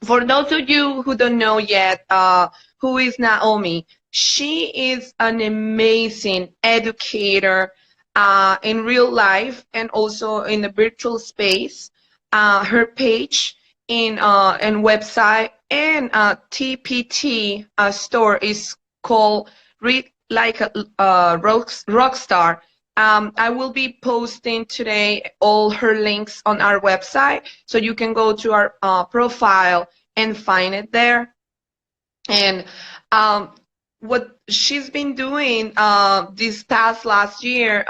For those of you who don't know yet, who is Naomi? She is an amazing educator in real life and also in the virtual space. Her page in website and TPT store is called Read Like a Rockstar. I will be posting today all her links on our website, so you can go to our profile and find it there. And what she's been doing this past last year,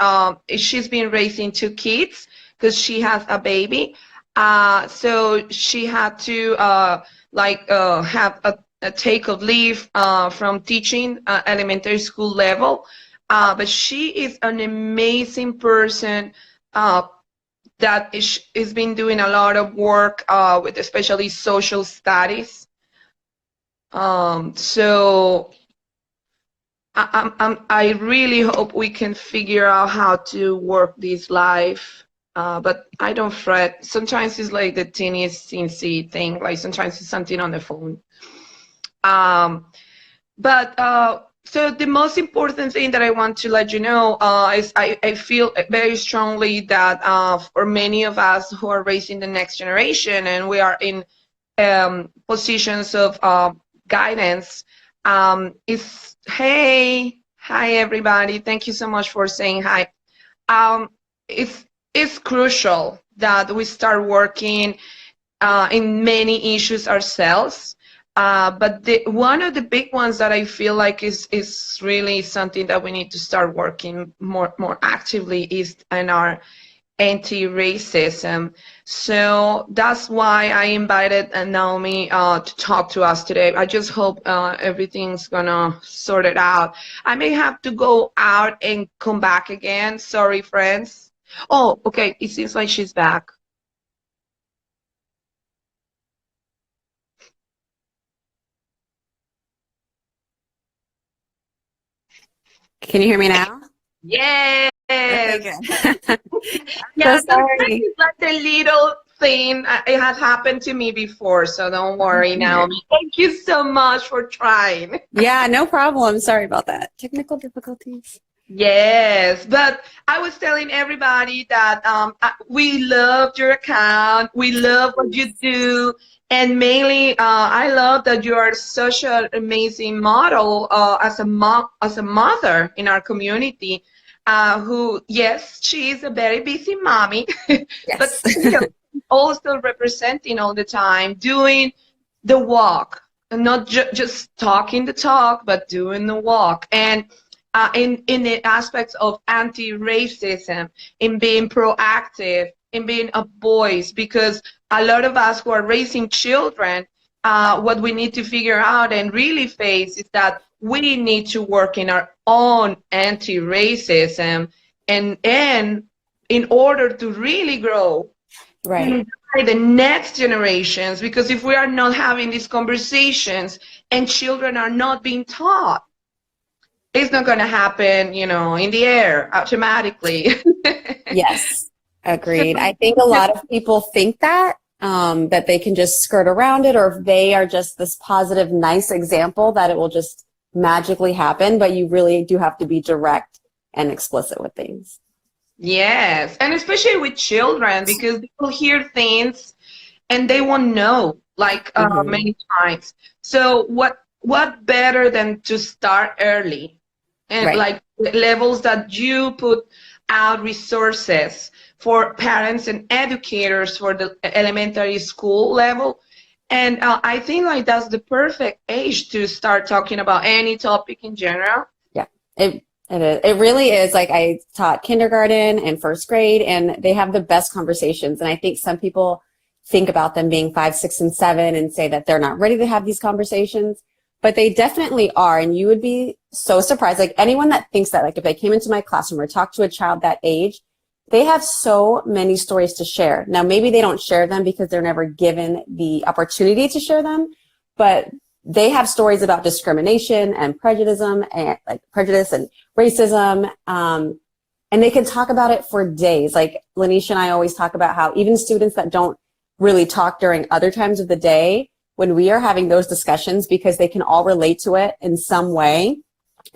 she's been raising two kids because she has a baby. So she had to have a take of leave from teaching elementary school level. But she is an amazing person that is been doing a lot of work with especially social studies. So I really hope we can figure out how to work this live. But I don't fret. Sometimes it's like the teeniest teensy thing, like sometimes it's something on the phone. So the most important thing that I want to let you know is I feel very strongly that for many of us who are raising the next generation and we are in positions of guidance, hi everybody, thank you so much for saying hi. It's crucial that we start working in many issues ourselves. But one of the big ones that I feel like is really something that we need to start working more actively is in our anti-racism. So that's why I invited Naomi to talk to us today. I just hope everything's gonna sort it out. I may have to go out and come back again. Sorry, friends. Oh, okay. It seems like she's back. Can you hear me now? Yes. Okay, good. Yeah, So sometimes sorry. it's like a little thing. It has happened to me before, so don't worry, Naomi. Thank you so much for trying. Yeah, no problem. Sorry about that. Technical difficulties. Yes, but I was telling everybody that we loved your account. We love what you do. And mainly, I love that you are such an amazing model as a mom, as a mother in our community. Who, yes, she is a very busy mommy, but Yes. still also representing all the time, doing the walk, and not just talking the talk, but doing the walk. And in the aspects of anti-racism, in being proactive, in being a voice, because a lot of us who are raising children, what we need to figure out and really face is that we need to work in our own anti-racism and in order to really grow Right. and guide the next generations, because if we are not having these conversations and children are not being taught, it's not going to happen, in the air automatically. Yes. So, Agreed. I think a lot of people think that they can just skirt around it, or if they are just this positive, nice example, that it will just magically happen, but you really do have to be direct and explicit with things. yes, and especially with children, because they will hear things and they won't know, like Hmm. many times. So what better than to start early and Right. like levels that you put out resources for parents and educators for the elementary school level. And I think like that's the perfect age to start talking about any topic in general. Yeah, it is. It really is. Like, I taught kindergarten and first grade, and they have the best conversations. And I think some people think about them being 5, 6, and 7 and say that they're not ready to have these conversations, but they definitely are. And you would be so surprised. Like, anyone that thinks that, like, if they came into my classroom or talked to a child that age, they have so many stories to share. Now, maybe they don't share them because they're never given the opportunity to share them, but they have stories about discrimination and prejudice and like prejudice and racism. And they can talk about it for days. Like Lanisha and I always talk about how even students that don't really talk during other times of the day when we are having those discussions, because they can all relate to it in some way,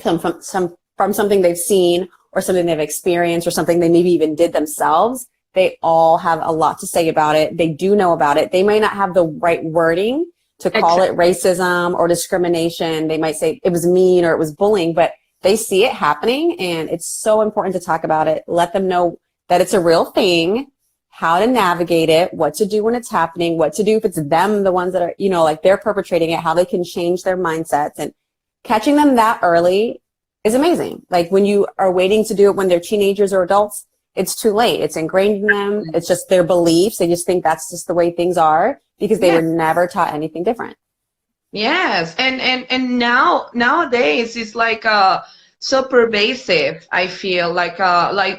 from something they've seen or something they've experienced or something they maybe even did themselves. They all have a lot to say about it. They do know about it. They may not have the right wording to call it racism or discrimination. They might say it was mean or it was bullying, but they see it happening, and it's so important to talk about it. Let them know that it's a real thing, how to navigate it, what to do when it's happening, what to do if it's them, the ones that are, you know, like they're perpetrating it, how they can change their mindsets. And catching them that early is amazing. Like when you are waiting to do it when they're teenagers or adults, it's too late. It's ingrained in them. It's just their beliefs. They just think that's just the way things are because they were never taught anything different. Yes, and nowadays it's like so pervasive. I feel like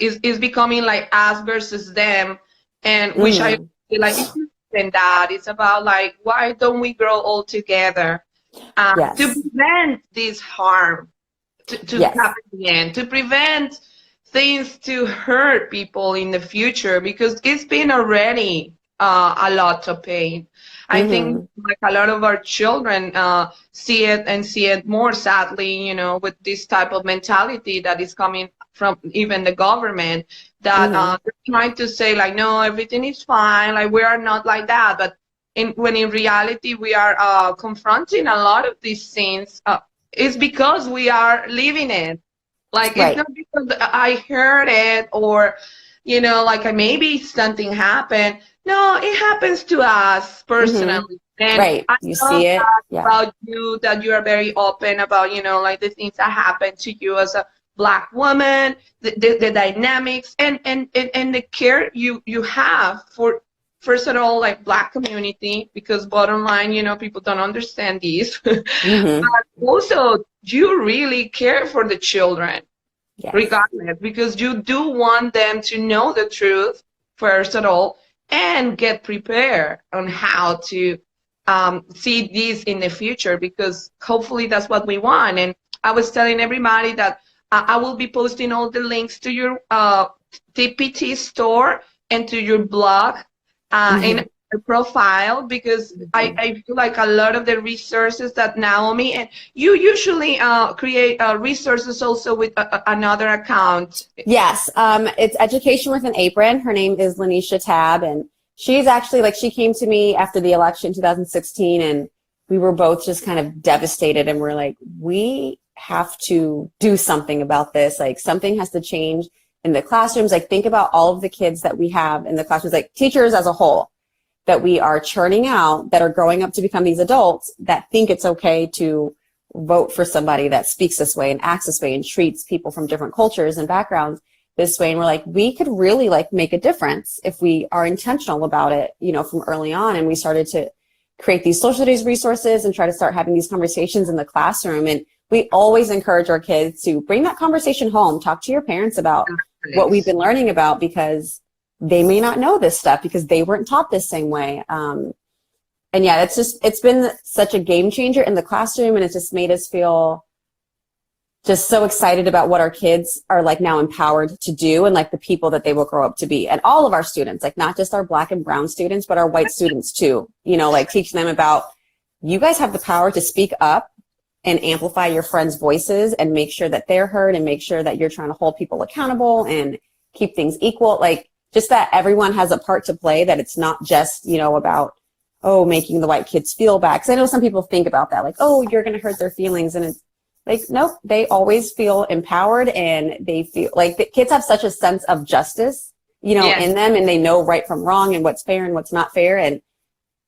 it's becoming like us versus them, and which I feel like it's more than that. It's about like, why don't we grow all together to prevent this harm to happen again, to prevent things to hurt people in the future, because it's been already a lot of pain. I think like a lot of our children see it more, sadly, you know, with this type of mentality that is coming from even the government, that they're trying to say like, no, everything is fine, like we are not like that. But when in reality we are confronting a lot of these things, it's because we are living it. Like it's not because I heard it or, you know, like maybe something happened. No, it happens to us personally. And I you love see it about you, that you are very open about, you know, like the things that happen to you as a Black woman, the dynamics and the care you have for, first of all, like Black community, because bottom line, you know, people don't understand these. But also you really care for the children, regardless, because you do want them to know the truth, first of all, and get prepared on how to see this in the future, because hopefully that's what we want. And I was telling everybody that I will be posting all the links to your TPT store and to your blog in your profile, because I feel like a lot of the resources that Naomi, and you usually create resources also with another account. Yes, it's Education with an Apron. Her name is Lanisha Tab, and she's actually, like, she came to me after the election in 2016, and we were both just kind of devastated, and we're like, we have to do something about this. Like, something has to change in the classrooms. Like, think about all of the kids that we have in the classrooms, like teachers as a whole, that we are churning out, that are growing up to become these adults that think it's okay to vote for somebody that speaks this way and acts this way and treats people from different cultures and backgrounds this way. And we're like, we could really like make a difference if we are intentional about it, you know, from early on. And we started to create these social studies resources and try to start having these conversations in the classroom. And we always encourage our kids to bring that conversation home, talk to your parents about what we've been learning about, because they may not know this stuff because they weren't taught this same way. And yeah, it's been such a game changer in the classroom, and it's just made us feel just so excited about what our kids are like now empowered to do, and like the people that they will grow up to be. And all of our students, like not just our Black and brown students, but our white students too, you know, like teaching them about, you guys have the power to speak up and amplify your friends' voices and make sure that they're heard, and make sure that you're trying to hold people accountable and keep things equal. Like, just that everyone has a part to play, that it's not just, you know, about, oh, making the white kids feel bad. Because I know some people think about that, like, oh, you're going to hurt their feelings. And it's like, nope, they always feel empowered, and they feel like the kids have such a sense of justice, you know, in them, and they know right from wrong and what's fair and what's not fair. And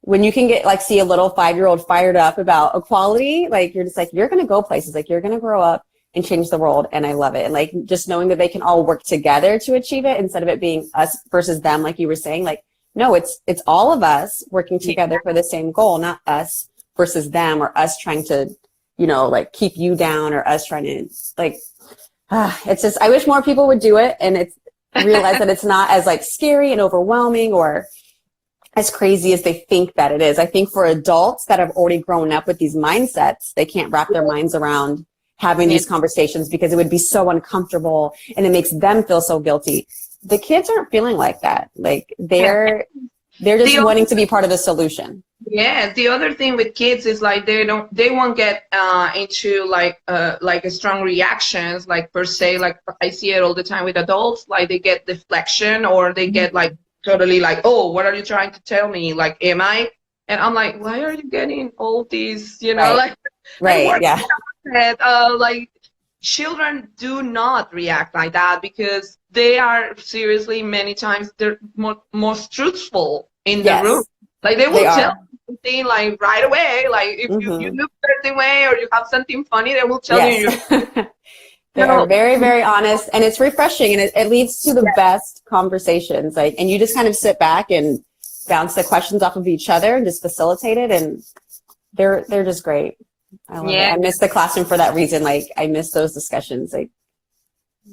when you can get, like, see a little 5-year-old fired up about equality, like, you're just like, you're going to go places, like, you're going to grow up and change the world. And I love it. And like, just knowing that they can all work together to achieve it, instead of it being us versus them, like you were saying. Like, no, it's all of us working together for the same goal, not us versus them, or us trying to, you know, like keep you down, or us trying to like, it's just, I wish more people would do it, and it's realize that it's not as like scary and overwhelming or as crazy as they think that it is. I think for adults that have already grown up with these mindsets, they can't wrap their minds around having these conversations, because it would be so uncomfortable and it makes them feel so guilty. The kids aren't feeling like that. Like, they're They're just wanting to be part of the solution. Yeah, the other thing with kids is like they won't get into like a strong reactions like per se, like I see it all the time with adults, like they get deflection or they get like totally like, oh, what are you trying to tell me? Like, am I? And I'm like, why are you getting all these, you know, Right. like Right, yeah. like children do not react like that because they are seriously many times they're most truthful in the room. Yes, Like they they will tell are. something like right away. Like if you look a certain way or you have something funny, they will tell Yes. you. They are very, very honest, and it's refreshing, and it leads to the best conversations. Like, and you just kind of sit back and bounce the questions off of each other and just facilitate it, and they're just great. I love it. I miss the classroom for that reason. Like, I miss those discussions. Like,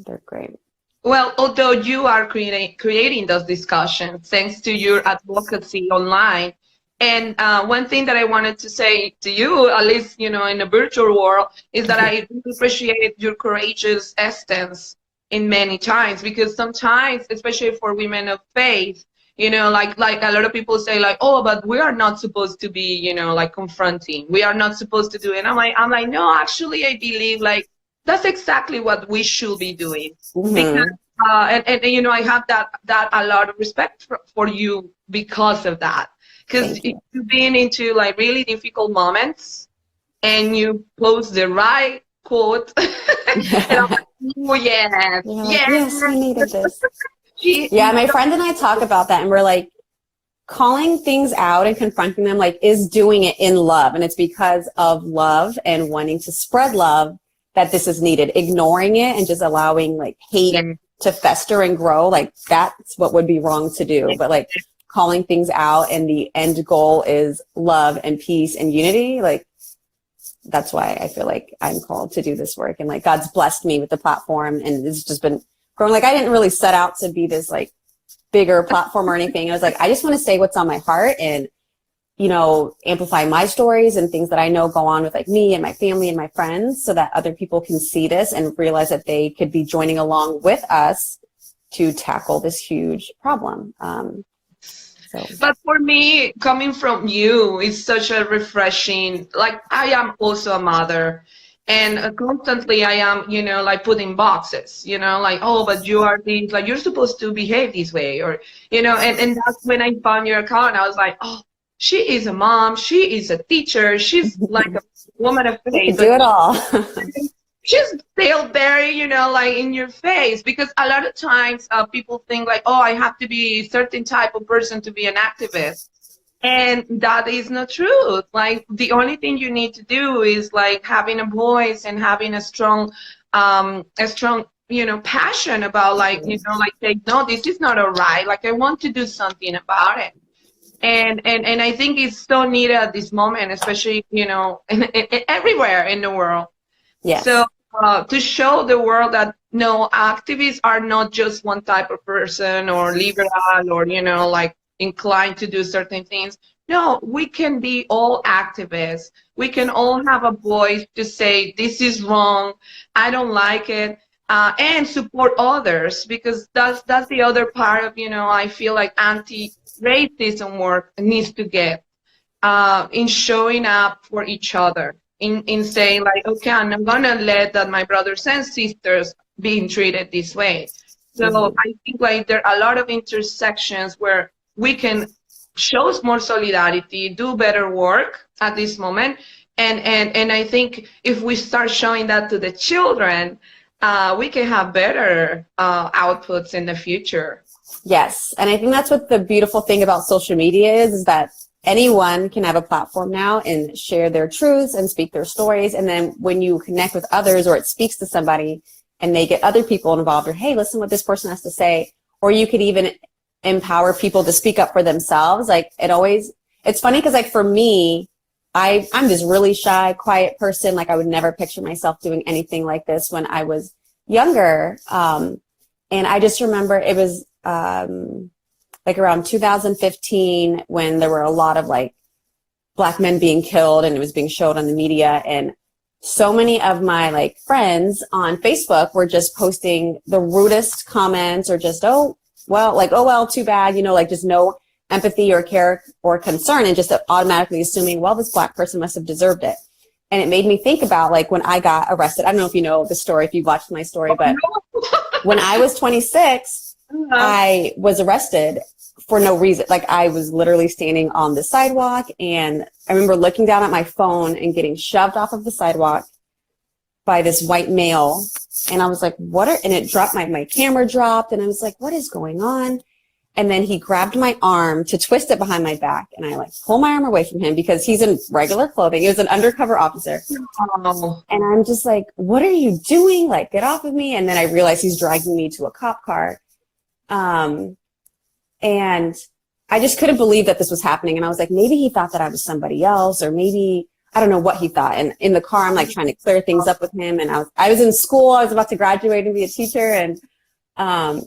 they're great. Well, although you are creating those discussions thanks to your advocacy online. And one thing that I wanted to say to you, at least, you know, in the virtual world, is that I really appreciate your courageous stance in many times, because sometimes, especially for women of faith, you know, like a lot of people say like, oh, but we are not supposed to be, you know, like confronting. We are not supposed to do it. And I'm like, no, actually, I believe like that's exactly what we should be doing. Because and you know, I have that a lot of respect for you because of that. Because you've been into like really difficult moments and you post the right quote. And I'm like, oh yeah, yes, we needed this. Yeah, my friend and I talk about that, and we're like, calling things out and confronting them like is doing it in love, and it's because of love and wanting to spread love that this is needed. Ignoring it and just allowing like hate to fester and grow, like that's what would be wrong to do. But like calling things out and the end goal is love and peace and unity, like that's why I feel like I'm called to do this work. And like God's blessed me with the platform, and it's just been growing. Like I didn't really set out to be this like bigger platform or anything. I was like, I just want to say what's on my heart and, you know, amplify my stories and things that I know go on with like me and my family and my friends, so that other people can see this and realize that they could be joining along with us to tackle this huge problem. But for me, coming from you is such a refreshing, like I am also a mother, and constantly I am, you know, like putting boxes, you know, like, oh, but you are this, like you're supposed to behave this way, or, you know, and that's when I found your account. I was like, oh, she is a mom, she is a teacher, she's like a woman of faith. Do it all. She's still very, you know, like in your face, because a lot of times people think like, oh, I have to be a certain type of person to be an activist. And that is not true. Like the only thing you need to do is like having a voice and having a strong, you know, passion about like, you know, like say, no, this is not all right. Like I want to do something about it. And I think it's so needed at this moment, especially, you know, everywhere in the world. Yes. So to show the world that no, activists are not just one type of person or liberal or, you know, like inclined to do certain things. No, we can be all activists. We can all have a voice to say, this is wrong, I don't like it, and support others, because that's the other part of, you know, I feel like anti-racism work needs to get in showing up for each other. In saying like, okay, I'm not gonna let that my brothers and sisters being treated this way. So I think like there are a lot of intersections where we can show more solidarity, do better work at this moment, and I think if we start showing that to the children, we can have better outputs in the future. Yes, and I think that's what the beautiful thing about social media is that anyone can have a platform now and share their truths and speak their stories. And then when you connect with others, or it speaks to somebody and they get other people involved, or, hey, listen what this person has to say, or you could even empower people to speak up for themselves. Like it's funny because like for me, I'm this really shy, quiet person. Like I would never picture myself doing anything like this when I was younger. And I just remember it was, like around 2015 when there were a lot of like Black men being killed and it was being showed on the media. And so many of my like friends on Facebook were just posting the rudest comments, or just, oh, well, too bad, you know, like just no empathy or care or concern and just automatically assuming, well, this Black person must have deserved it. And it made me think about like when I got arrested. I don't know if you know the story, if you've watched my story, but when I was 26, I was arrested for no reason. Like I was literally standing on the sidewalk and I remember looking down at my phone and getting shoved off of the sidewalk by this white male. And I was like, and it dropped, my camera dropped and I was like, what is going on? And then he grabbed my arm to twist it behind my back. And I like pull my arm away from him because he's in regular clothing. He was an undercover officer. Oh. And I'm just like, what are you doing? Like, get off of me. And then I realized he's dragging me to a cop car. And I just couldn't believe that this was happening. And I was like, maybe he thought that I was somebody else, or maybe, I don't know what he thought. And in the car, I'm like trying to clear things up with him. And I was in school. I was about to graduate and be a teacher. And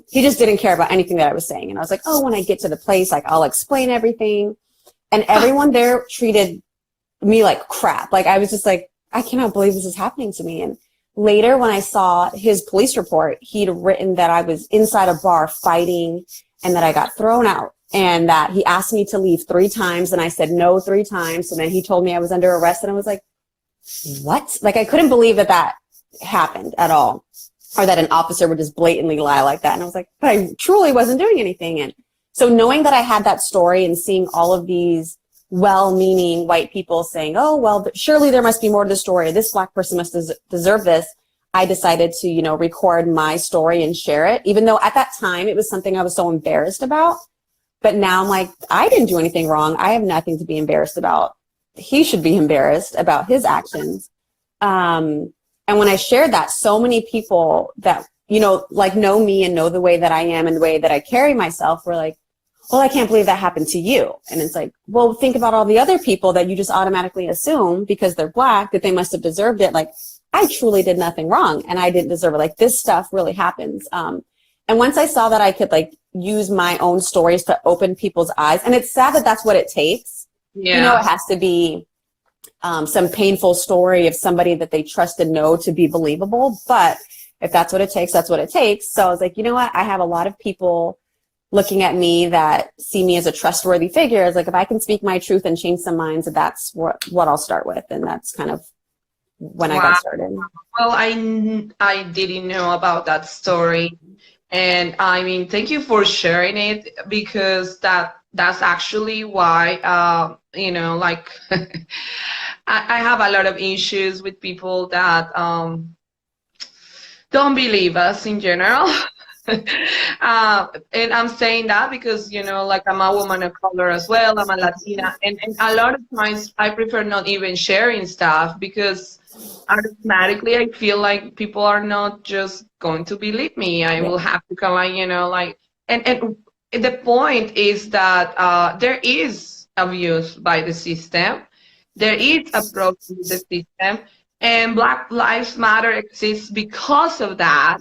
he just didn't care about anything that I was saying. And I was like, oh, when I get to the place, like I'll explain everything. And everyone there treated me like crap. Like I was just like, I cannot believe this is happening to me. And later when I saw his police report, he'd written that I was inside a bar fighting and that I got thrown out and that he asked me to leave 3 times. And I said no 3 times. And then he told me I was under arrest. And I was like, what? Like I couldn't believe that that happened at all. Or that an officer would just blatantly lie like that. And I was like, but I truly wasn't doing anything. And so knowing that I had that story and seeing all of these well-meaning white people saying, oh, well, but surely there must be more to the story. This Black person must deserve this. I decided to, you know, record my story and share it, even though at that time it was something I was so embarrassed about. But now I'm like, I didn't do anything wrong. I have nothing to be embarrassed about. He should be embarrassed about his actions. And when I shared that, so many people that, you know, like know me and know the way that I am and the way that I carry myself were like, well, I can't believe that happened to you. And it's like, well, think about all the other people that you just automatically assume because they're Black that they must have deserved it. Like, I truly did nothing wrong and I didn't deserve it. Like, this stuff really happens. And once I saw that I could like use my own stories to open people's eyes, and it's sad that that's what it takes. Yeah. You know, it has to be some painful story of somebody that they trust and know to be believable. But if that's what it takes, that's what it takes. So I was like, you know what? I have a lot of people looking at me that see me as a trustworthy figure. It's like, if I can speak my truth and change some minds, that's what I'll start with. And that's kind of when I got started. Well, I didn't know about that story. And I mean, thank you for sharing it, because that's actually why, you know, like I have a lot of issues with people that don't believe us in general. And I'm saying that because, you know, like I'm a woman of color as well, I'm a Latina, and a lot of times I prefer not even sharing stuff because automatically I feel like people are not just going to believe me. I will have to kind of, you know, like, and the point is that there is abuse by the system. There is a problem with the system, and Black Lives Matter exists because of that.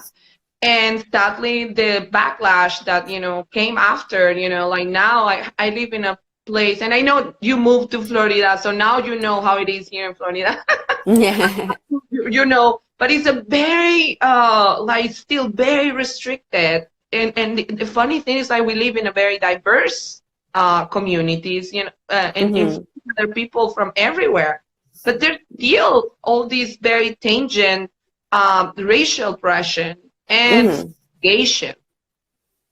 And sadly, the backlash that, you know, came after, you know, like now I live in a place, and I know you moved to Florida, so now you know how it is here in Florida. Yeah. You know, but it's a very, like, still very restricted. And the funny thing is, like, we live in a very diverse communities, you know, and there are people from everywhere. But there's still all these very tangent racial oppression and segregation.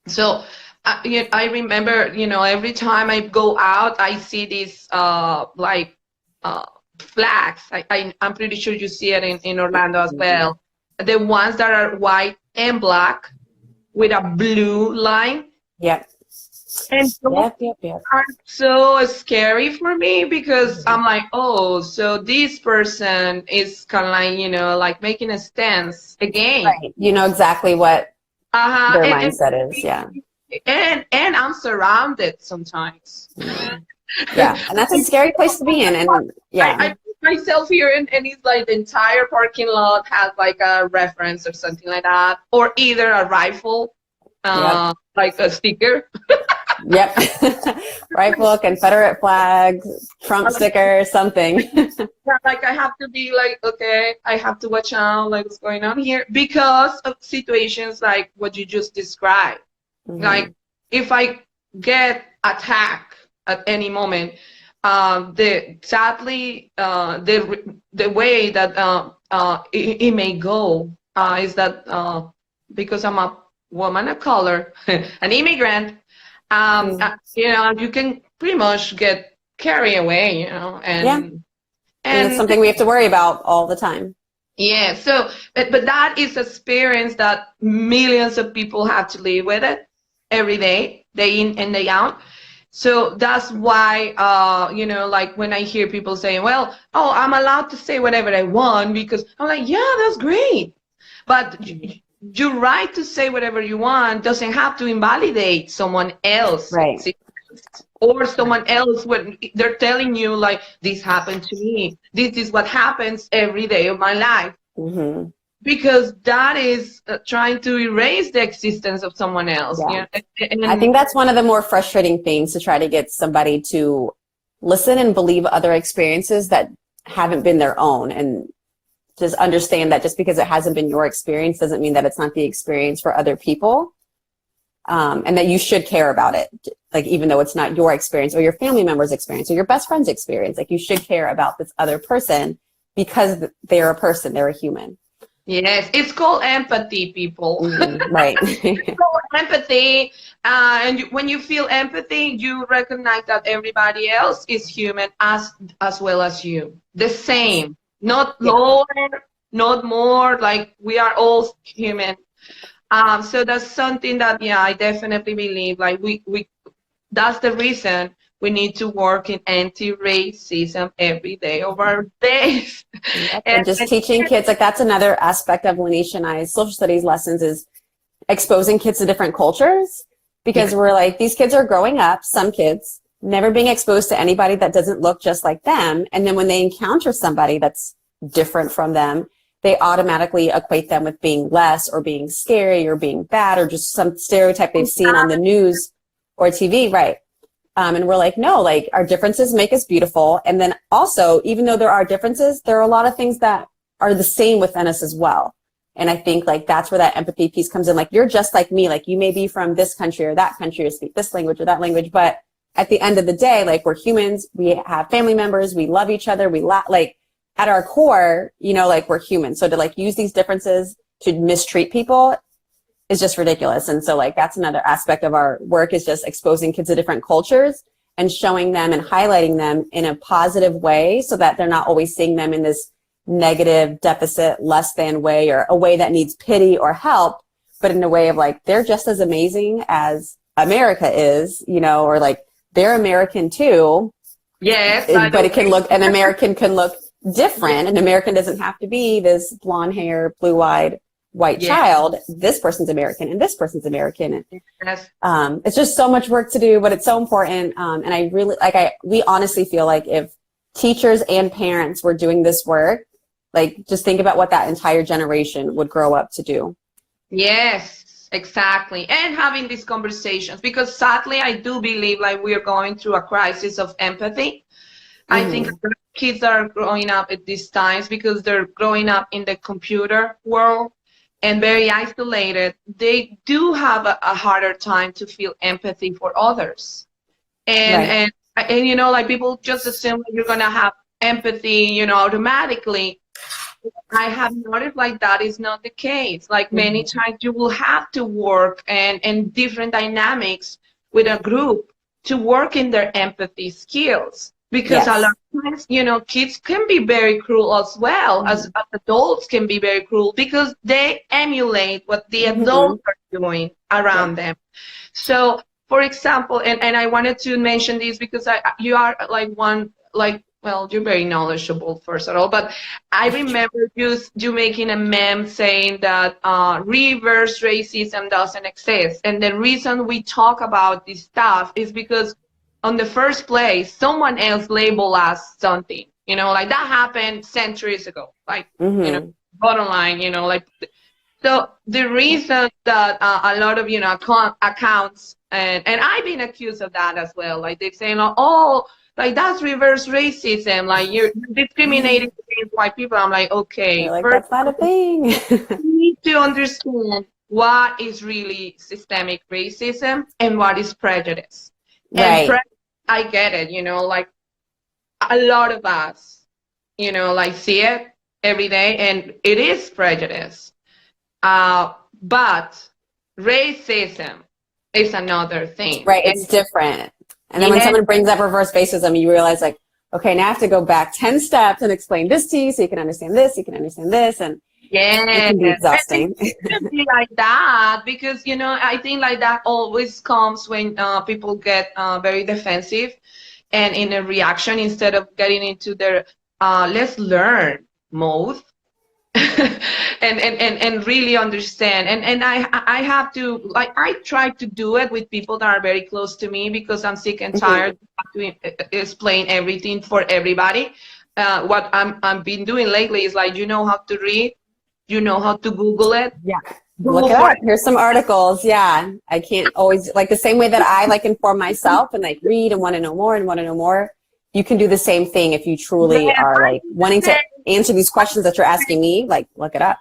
So I remember, you know, every time I go out, I see these like flags. I'm pretty sure you see it in Orlando as well. The ones that are white and black with a blue line. Yep. And those are so scary for me, because I'm like, oh, so this person is kind of like, you know, like making a stance again. Right. You know exactly what their mindset is. Yeah. And I'm surrounded sometimes. Yeah. And that's a scary place to be in. And yeah. I put myself here and it's like the entire parking lot has like a reference or something like that, or either a rifle, like a sticker. Yep. Rifle, Confederate flag, Trump sticker, something. Yeah, like I have to be like, okay, I have to watch out, like what's going on here, because of situations like what you just described. Like if I get attack at any moment. Sadly, the way that it may go is that because I'm a woman of color, an immigrant, you know, you can pretty much get carried away, you know, And it's and something we have to worry about all the time. yeah. So, but that is experience that millions of people have to live with it every day in and day out. So that's why, you know, like when I hear people saying, well, oh, I'm allowed to say whatever I want, because I'm like, yeah, that's great. But your right to say whatever you want doesn't have to invalidate someone else. Right. Or someone else when they're telling you, like, this happened to me. This is what happens every day of my life. Mm-hmm. Because that is trying to erase the existence of someone else. Yeah. And I think that's one of the more frustrating things, to try to get somebody to listen and believe other experiences that haven't been their own, and just understand that just because it hasn't been your experience doesn't mean that it's not the experience for other people, and that you should care about it. Like, even though it's not your experience or your family member's experience or your best friend's experience, like, you should care about this other person because they're a person, they're a human. Yes, it's called empathy, people. Right. It's called empathy. And when you feel empathy, you recognize that everybody else is human as well as you. The same, not lower, not more, like we are all human. So that's something that, yeah, I definitely believe, like that's the reason we need to work in anti-racism every day of our days. Yep. And just teaching kids, like, that's another aspect of Lanisha and I's social studies lessons, is exposing kids to different cultures, because we're like, these kids are growing up, some kids, never being exposed to anybody that doesn't look just like them. And then when they encounter somebody that's different from them, they automatically equate them with being less or being scary or being bad or just some stereotype they've seen on the news or TV. Right. And we're like, no, like, our differences make us beautiful. And then also, even though there are differences, there are a lot of things that are the same within us as well. And I think, like, that's where that empathy piece comes in. Like, you're just like me. Like, you may be from this country or that country or speak this language or that language. But at the end of the day, like, we're humans. We have family members. We love each other. Like, at our core, you know, like, we're humans. So to, like, use these differences to mistreat people is just ridiculous. And so, like, that's another aspect of our work, is just exposing kids to different cultures and showing them and highlighting them in a positive way, so that they're not always seeing them in this negative, deficit, less than way, or a way that needs pity or help, but in a way of, like, they're just as amazing as America is, you know, or, like, they're American too. Yes. But it can look, an American can look different. An American doesn't have to be this blonde hair, blue-eyed white child. This person's American and this person's American. Yes. It's just so much work to do, but it's so important. And I really, we honestly feel like if teachers and parents were doing this work, like, just think about what that entire generation would grow up to do. Yes, exactly. And having these conversations, because sadly, I do believe, like, we are going through a crisis of empathy. I think kids are growing up at these times because they're growing up in the computer world and very isolated. They do have a harder time to feel empathy for others. And you know, like, people just assume that you're gonna have empathy, you know, automatically. I have noticed, like, that is not the case. Like, many times you will have to work and different dynamics with a group to work in their empathy skills. Because a lot of times, you know, kids can be very cruel as well, as adults can be very cruel, because they emulate what the adults are doing around them. So, for example, and I wanted to mention this because you are, like, well, you're very knowledgeable, first of all, but I remember you making a meme saying that reverse racism doesn't exist. And the reason we talk about this stuff is because, on the first place, someone else labeled us something, you know, like, that happened centuries ago, like, you know, bottom line, you know, like, so the reason that a lot of, you know, accounts, and I've been accused of that as well, like, they're saying, oh, like, that's reverse racism, like, you're discriminating against white people. I'm like, okay, like, that's not a thing. You need to understand what is really systemic racism and what is prejudice. And Right. I get it, you know, like a lot of us, you know, like see it every day, and it is prejudice. But racism is another thing. Right. It's And different. And then when yes, someone brings up reverse racism, you realize like, okay, now I have to go back 10 steps and explain this to you so you can understand this, you can understand this, and it yes, can be and exhausting. it shouldn't be like that, because you know I think like that always comes when people get very defensive and in a reaction, instead of getting into their let's learn mode. And really understand, and I have to, like, I try to do it with people that are very close to me, because I'm sick and Mhm. tired to explain everything for everybody. What I'm been doing lately is like, you know how to read, you know how to Google it, Yeah. Look go it for up. it. Here's some articles. Yeah. I can't always, like the same way that I like inform myself and like read and want to know more and want to know more. You can do the same thing if you truly Yes, are I like wanting to answer these questions that you're asking me, like look it up.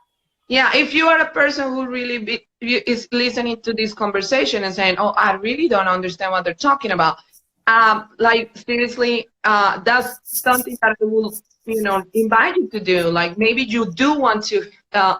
Yeah, if you are a person who really is listening to this conversation and saying, "Oh, I really don't understand what they're talking about," like seriously, that's something that I will, you know, invite you to do. Like maybe you do want to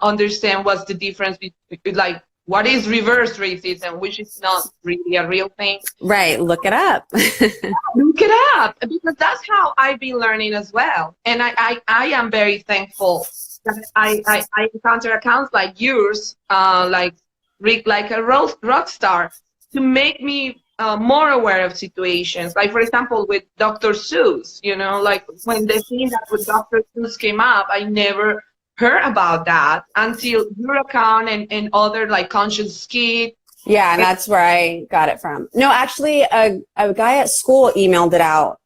understand what's the difference between, like, what is reverse racism, which is not really a real thing. Right. Look it up. Look it up, because that's how I've been learning as well. And I am very thankful that I encounter accounts like yours, like Read Like a Rock Star, to make me more aware of situations. Like, for example, with Dr. Seuss, you know, like when the thing that with Dr. Seuss came up, I never heard about that until your account and other like Conscious Kid. Yeah, and that's where I got it from. No, actually, a guy at school emailed it out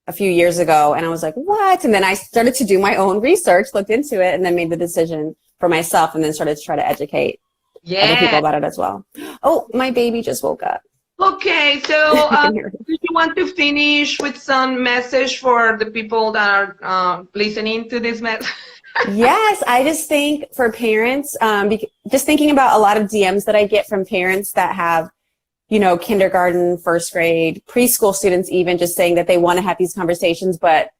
a few years ago, and I was like, what? And then I started to do my own research, looked into it, and then made the decision for myself, and then started to try to educate other people Yeah. about it as well. Oh, my baby just woke up. Okay, so I can hear it. do you want to finish with some message for the people that are listening to this message? Yes, I just think for parents, just thinking about a lot of DMs that I get from parents that have, you know, kindergarten, first grade, preschool students, even just saying that they want to have these conversations, but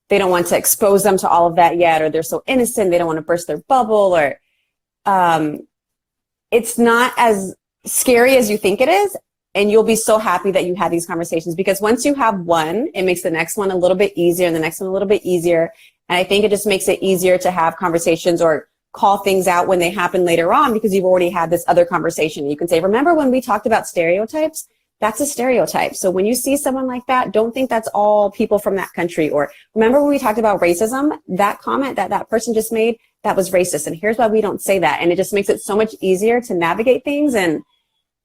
they don't want to expose them to all of that yet, or they're so innocent, they don't want to burst their bubble, or it's not as scary as you think it is. And you'll be so happy that you had these conversations, because once you have one, it makes the next one a little bit easier and the next one a little bit easier. And I think it just makes it easier to have conversations or call things out when they happen later on, because you've already had this other conversation. You can say, remember when we talked about stereotypes? That's a stereotype. So when you see someone like that, don't think that's all people from that country. Or remember when we talked about racism? That comment that that person just made, that was racist. And here's why we don't say that. And it just makes it so much easier to navigate things. And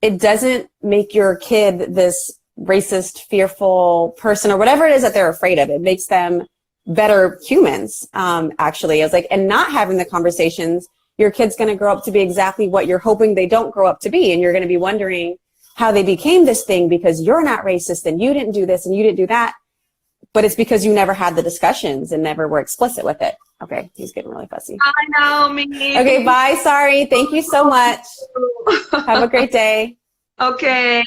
it doesn't make your kid this racist, fearful person or whatever it is that they're afraid of. It makes them better humans, actually. I was like, and not having the conversations, your kid's going to grow up to be exactly what you're hoping they don't grow up to be. And you're going to be wondering how they became this thing, because you're not racist and you didn't do this and you didn't do that. But it's because you never had the discussions and never were explicit with it. Okay, he's getting really fussy. I know, me. Okay, bye. Sorry. Thank you so much. Have a great day. Okay.